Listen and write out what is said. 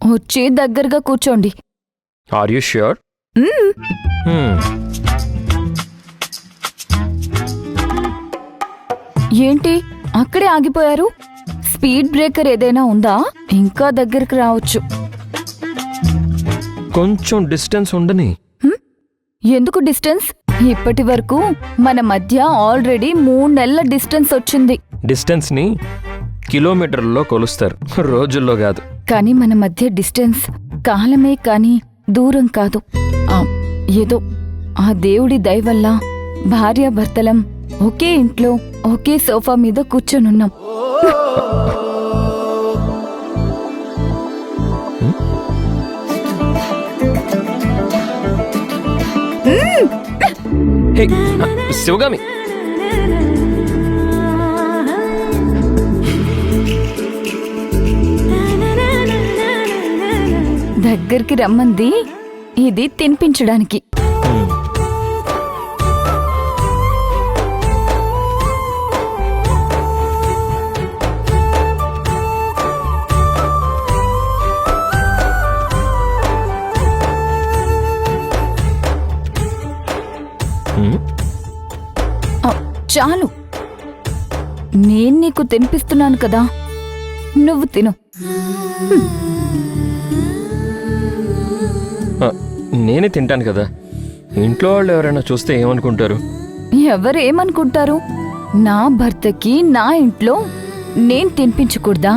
వచ్చి దగ్గరగా కూర్చోండి. Are you sure? ఏంటి అక్కడే ఆగిపోయారు? స్పీడ్ బ్రేకర్ ఏదైనా ఉందా? ఇంకా దగ్గరికి రావచ్చు. కొంచెం డిస్టెన్స్ ఉండని. ఎందుకు డిస్టెన్స్? ఇప్పటి వరకు మన మధ్య ఆల్రెడీ 3 నెలల డిస్టెన్స్ వచ్చింది. డిస్టెన్స్ ని కిలోమీటర్లలో కొలుస్తారు, రోజుల్లో కాదు. కానీ మన మధ్య డిస్టెన్స్ కాలమే కాని దూరం కాదు. ఏదో ఆ దేవుడి దయ వల్ల భార్యాభర్తలం ఒకే ఇంట్లో ఒకే సోఫా మీద కూర్చొనున్నాం. శివగామి, దగ్గరికి రమ్మంది ఇది తినిపించడానికి. చాలు, నేను నీకు తినిపిస్తున్నాను కదా, నువ్వు తిను. నేనే తింటాను కదా. ఇంట్లో వాళ్ళు ఎవరైనా చూస్తే ఏమనుకుంటారు? ఎవరేమనుకుంటారు? నా భర్తకి నా ఇంట్లో నేను తినిపించకూడదా?